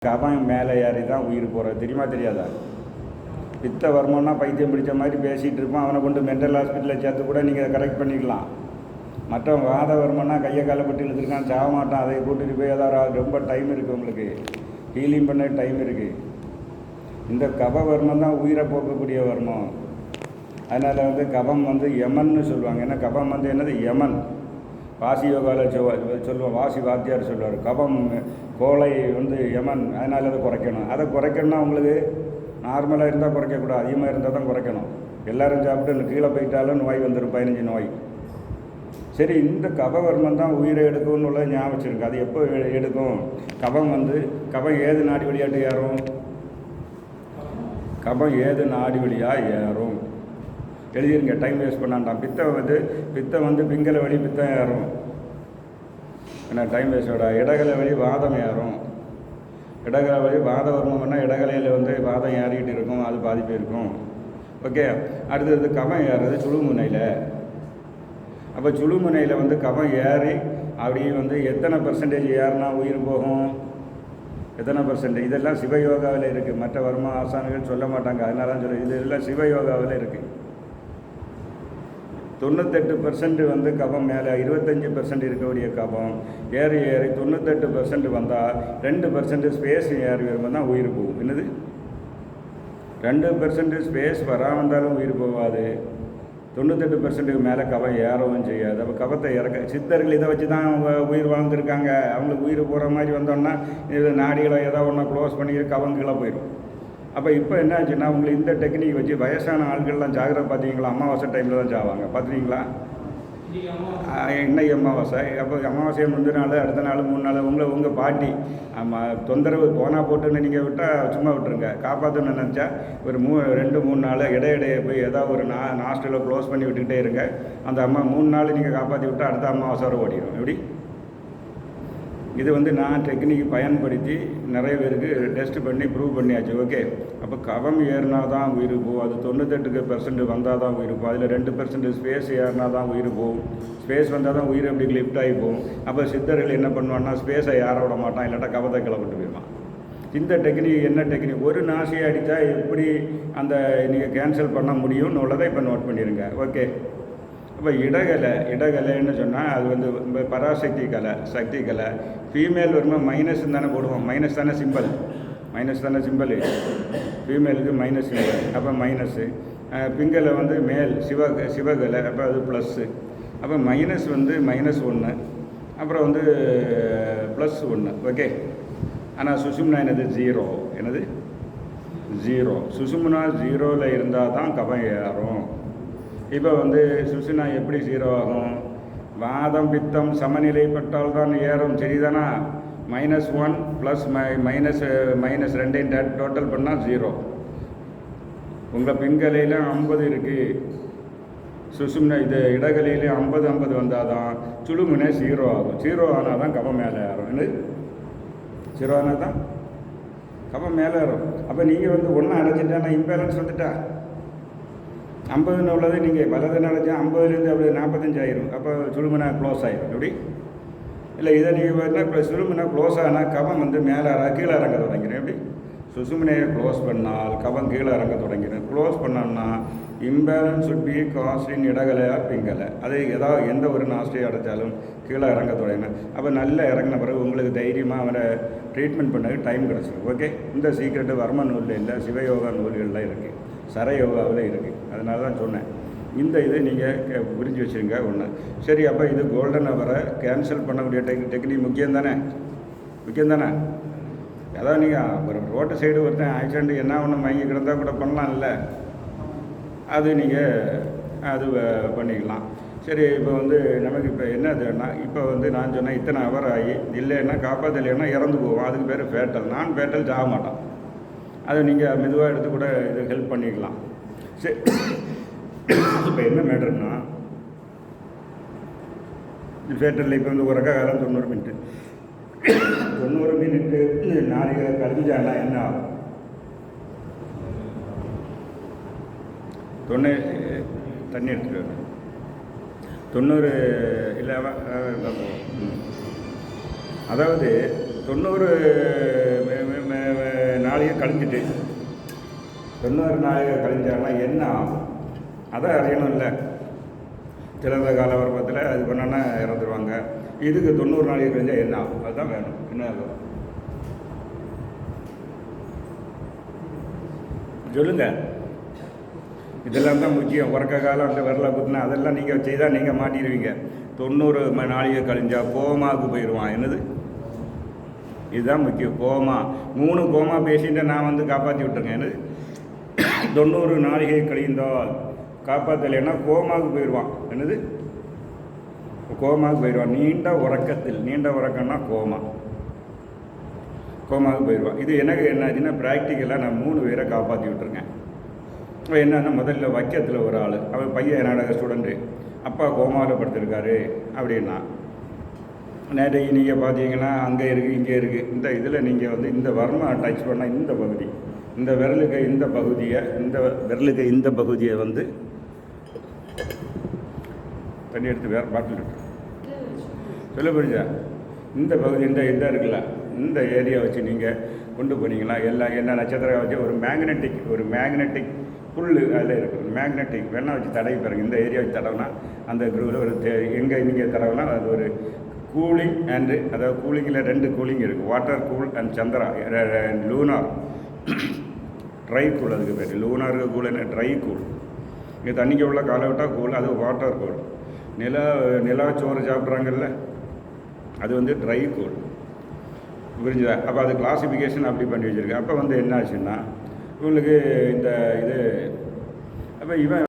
கபம் மேலே ஏறி தான் உயிர் போகிறது. தெரியுமா தெரியாதா? பித்த வர்மம்னா பைத்தியம் பிடிச்ச மாதிரி பேசிகிட்டு இருப்பான். அவனை கொண்டு மென்டல் ஹாஸ்பிட்டலில் சேர்த்து கூட நீங்கள் கரெக்ட் பண்ணிக்கலாம். மற்றவன் வாத வர்மம்னா கையை காலை பட்டு இழுத்துருக்கான், சாக மாட்டான். அதை கூட்டிகிட்டு போய் ஏதாவது ரொம்ப டைம் இருக்குது, உங்களுக்கு ஹீலிங் பண்ண டைம் இருக்குது. இந்த கப வர்மம் தான் உயிரை போக்கக்கூடிய வர்மம். அதனால் கபம் யமன்னு சொல்லுவாங்க. ஏன்னா கபம் என்னது? யமன். வாசி யோகாவில் சொல்லுவோம், வாசி வாத்தியார் சொல்லுவார், கபம் கோலை யமன். அதனால் அதை குறைக்கணும். அதை குறைக்கணும்னா உங்களுக்கு நார்மலாக இருந்தால் குறைக்கக்கூடாது, அதிகமாக இருந்தால் தான் குறைக்கணும். எல்லோரும் சாப்பிட்டு கீழே போயிட்டாலும் நோய் வந்துடும், 15 நோய். சரி, இந்த கபவர்மம் தான் உயிரை எடுக்கும்னு உள்ள ஞாபகம் வச்சுருங்க. அது எப்போ எடுக்கும்? கபம் கபம் ஏது நாடி வழியாட்டு ஏறும்? கபம் ஏது நாடி வழியாக ஏறும்? எழுதிருங்க, டைம் வேஸ்ட் பண்ணாண்டாம். பித்தம் பிங்கல வழி பித்தம் ஏறும். என்ன டைம் வேஸ்டோட? இடகலை வழி வாதம் ஏறும். இடகலை வழி வாத வர்மம்னா இடகலையில் வாதம் ஏறிக்கிட்டு இருக்கும், அது பாதிப்பு இருக்கும். ஓகே, அடுத்தது கபம் ஏறுறது சுழுமுனையில். அப்போ சுழுமுனையில் கபம் ஏறி அப்படி எத்தனை பெர்சன்டேஜ் ஏறினா உயிர் போகும்? எத்தனை பெர்சன்டேஜ்? இதெல்லாம் சிவயோகாவில் இருக்குது. மற்ற வர்ம ஆசானிகள் சொல்ல மாட்டாங்க, அதனால தான் சொல்ல. இதெல்லாம் சிவயோகாவில் இருக்குது. 98% கபம் மேலே, 25% இருக்கக்கூடிய கபம் ஏறி 98% வந்தால் 2% ஸ்பேஸ் ஏறி வரும்போது தான் உயிர் போகும். என்னது? 2% ஸ்பேஸ் வராமல் இருந்தாலும் உயிர் போகாது. 98%க்கு மேலே கபம் ஏறவும் செய்யாது. அப்போ கபத்தை சித்தர்கள் இதை வச்சு தான் அவங்க உயிர் வாழ்ந்துருக்காங்க. அவங்களுக்கு உயிர் போகிற மாதிரி வந்தோன்னா இது நாடிகளை ஏதாவது ஒன்றா க்ளோஸ் பண்ணி கபம் கீழே போயிடும். அப்போ இப்போ என்ன ஆச்சுன்னா, உங்களுக்கு இந்த டெக்னிக் வச்சு வயசான ஆட்கள்லாம் ஜாகிரதை பார்த்தீங்களா? அமாவாசை டைமில் தான் சாவாங்க, பார்த்துருக்கீங்களா? இன்னைக்கு அமாவாசை. அப்போ அமாவாசையை முந்தின நாள், அடுத்த நாள், 3 நாள் உங்கள் பாட்டி தொந்தரவு போனால் போட்டுன்னு நீங்கள் விட்டால் சும்மா விட்டுருங்க. காப்பாற்றணும்னு நினச்சா ஒரு 2-3 நாள் இடையிடையே போய் ஏதாவது ஒரு நாஸ்டலில் க்ளோஸ் பண்ணி விட்டுக்கிட்டே இருங்க. அந்த அம்மா 3 நாள் நீங்கள் காப்பாற்றி விட்டால் அடுத்த அமாவாசை வரை ஓடிடும். எப்படி? இது நான் டெக்னிக் பயன்படுத்தி நிறைய பேருக்கு டெஸ்ட் பண்ணி ப்ரூவ் பண்ணியாச்சு. ஓகே, அப்போ கபம் ஏறினா தான் உயிர் போகும். அது 98% வந்தால் தான் உயிர் போகும். அதில் 2% ஸ்பேஸ் ஏறினா தான் உயிர் போகும். ஸ்பேஸ் வந்தால் தான் உயிர் அப்படி லிஃப்ட் ஆகி போகும். அப்போ சித்தர்கள் என்ன பண்ணுவான்னா, ஸ்பேஸை ஏற விட மாட்டான், இல்லாட்டா கபத்தை கிளப்பிட்டு போயிடுவான். இந்த டெக்னிக் என்ன டெக்னிக்? ஒரு நாசியை அடித்தா எப்படி அந்த நீங்கள் கேன்சல் பண்ண முடியும்னு உள்ளதை இப்போ நோட் பண்ணிடுங்க. ஓகே, இப்போ இடகலைன்னு சொன்னால் அது பராசக்தி கலை, சக்தி கலை. ஃபீமேல் வரும்போது மைனஸ் தானே போடுவோம், மைனஸ் தானே சிம்பிள், ஃபீமேலுக்கு மைனஸ் சிம்பிள். அப்போ மைனஸ்ஸு. பிங்கலை மேல் சிவகலை, அப்போ அது ப்ளஸ்ஸு. அப்போ மைனஸ் -1, அப்புறம் +1. ஓகே, ஆனால் சுஷும்னா என்னது? 0. என்னது? 0. சுஷும்னா 0ல் இருந்தால் தான் கபம் ஏறும். இப்போ சுசுனா எப்படி 0 ஆகும்? வாதம் பித்தம் சமநிலைப்பட்டால் தான் ஏறும், சரிதானா? -1 ப்ளஸ் -2 டோட்டல் பண்ணால் 0. உங்கள் பிங்கலையில் 50 இருக்குது, சுசும்னா இது இடகலையில் 50 வந்தால் தான் சுழுமுனை 0 ஆகும். 0 ஆனால் தான் கபம் மேலே ஏறும். என்னது? 0 ஆனால் தான் கபம் மேலே ஏறும். அப்போ நீங்கள் ஒன்றா அடைச்சிட்டா, நான் இம்பேலன்ஸ் வந்துட்டா 50ன்னு உள்ளது நீங்கள் வலது நினைச்சா 50லேருந்து அப்படி 45 ஆயிரும். அப்போ சுழுமுனை க்ளோஸ் ஆகிடும். எப்படி? இல்லை, இதை நீங்கள் இப்போ சுழுமுனை க்ளோஸ் ஆனால் கபம் மேலே கீழே இறங்க தொடங்கிடும். எப்படி? சுசுமுனையை க்ளோஸ் பண்ணால் கபம் கீழே இறங்க தொடங்கிடும். க்ளோஸ் பண்ணோம்னா இம்பேலன்ஸ் சுட் பி காஸ்டின் இடகலையா பிங்கலை. அது எந்த ஒரு நாஸ்டியை அடைச்சாலும் கீழே இறங்க தொடங்கினேன். அப்போ நல்லா இறங்கின பிறகு உங்களுக்கு தைரியமாக அவரை ட்ரீட்மெண்ட் பண்ணதுக்கு டைம் கிடச்சிடும். ஓகே, இந்த சீக்ரெட்டு வர்ம நூலில் இல்லை, சிவயோகா நூல்களில் இருக்குது, சரயோகாவில் இருக்குது. அதனால தான் சொன்னேன். இந்த இது நீங்கள் புரிஞ்சு வச்சுருங்க ஒன்று. சரி, அப்போ இது கோல்டன் அவரை கேன்சல் பண்ணக்கூடிய டெக்னிக் முக்கியம் தானே? அதான் நீங்கள் ஒரு ரோட்டு சைடு ஒருத்தன் ஆக்சிடென்ட் என்ன ஒன்று வாங்கி கிடந்தால் கூட பண்ணலாம் இல்லை, அது நீங்கள் அது பண்ணிக்கலாம். சரி, இப்போ நமக்கு இப்போ என்னதுன்னா, இப்போ நான் சொன்னேன் இத்தனை அவர் ஆகி இல்லைன்னா காப்பாற்றலைன்னா இறந்து போவோம். அதுக்கு பேர் ஃபேட்டல். நான் ஃபேட்டல் சாக மாட்டான். அதை நீங்கள் மெதுவாக எடுத்து கூட இது ஹெல்ப் பண்ணிக்கலாம். சரி, இப்போ என்ன மேட்டர்னா, ஃபேட்டரில் இப்போ ஒரு காலம் 90 மினிட்டு 4 கழிஞ்சானா என்ன ஆகும்? தண்ணி எடுத்துட்டு 90 இல்லை, அதாவது 90 கழிஞ்சிட்டு 90 நாழிகை கழிஞ்சாங்கன்னா என்ன ஆகும் அதை அறியணும் இல்லை. சிறந்த கால வர்ப்பத்தில் அது பண்ணோன்னா இறந்துருவாங்க. இதுக்கு 90 நாழிகை கழிஞ்சால் என்ன ஆகும் அதுதான் வேணும். என்ன ஆகும் சொல்லுங்கள். இதெல்லாம் தான் முக்கியம். உறக்க காலம் அந்த விரலை குத்துனா அதெல்லாம் நீங்கள் செய்தால் நீங்கள் மாட்டிடுவீங்க. 90 நாழிகை கழிஞ்சால் கோமாவுக்கு போயிடுவான். என்னது இதுதான் முக்கியம். கோமா 3 கோமா பேசிட்டு நான் வந்து காப்பாற்றி விட்டுருங்க. என்னது 90 நாழிகை கழிந்தால் காப்பாற்றலைன்னா கோமாவுக்கு போயிடுவான். என்னது கோமாவுக்கு போயிடுவான். நீண்ட உறக்கம்னா கோமாவுக்கு போயிடுவான். இது எனக்கு என்னாச்சுன்னா ப்ராக்டிக்கலாக நான் 3 பேரை காப்பாற்றி விட்டுருங்க. என்னன்னா முதல்ல வைக்கத்தில் ஒரு ஆள், அவர் பையன் நாடக ஸ்டூடெண்ட்டு, அப்பா கோமாவில் படுத்திருக்காரு அப்படின்னா நேற்றைக்கு நீங்கள் பார்த்தீங்கன்னா அங்கே இருக்குது இங்கே இருக்குது. இந்த இதில் நீங்கள் வந்து இந்த வர்மா டச் பண்ணால் இந்த பகுதி, இந்த விரலுக்கு இந்த பகுதியை வந்து தண்ணி எடுத்து வேறு பாட்டில் சொல்ல புரிஞ்சா இந்த பகுதி இந்த இதாக இருக்குல்ல, இந்த ஏரியா வச்சு நீங்கள் கொண்டு போனீங்கன்னா எல்லாம் என்ன நட்சத்திரம் வச்சு ஒரு மேக்னெட்டிக் புல் அதில் இருக்குது. மேக்னெட்டிக் வேணால் வச்சு தடவி பாருங்கள். இந்த ஏரியா வச்சு தடவுனா அந்த குரூவில் ஒரு எங்கே நீங்கள் தடவுனா அது ஒரு கூலிங் அண்டு, அதாவது கூலிங்கில் 2 கூலிங் இருக்குது. Water cool and Chandra lunar try cool. அதுக்கு பேர் லூனாருக்கு கூல் என்ன ட்ரை கூல். இங்கே தண்ணிக்கு உள்ள காலை விட்டால் கூல், அது வாட்டர் கூல். நிலா சோறு சாப்பிட்றாங்கல்ல அது வந்து ட்ரை கூல். புரிஞ்சுதா? அப்போ அது கிளாசிஃபிகேஷன் அப்படி பண்ணி வச்சுருக்கேன். அப்போ வந்து என்ன ஆச்சுன்னா உங்களுக்கு இந்த இது அப்போ இவன்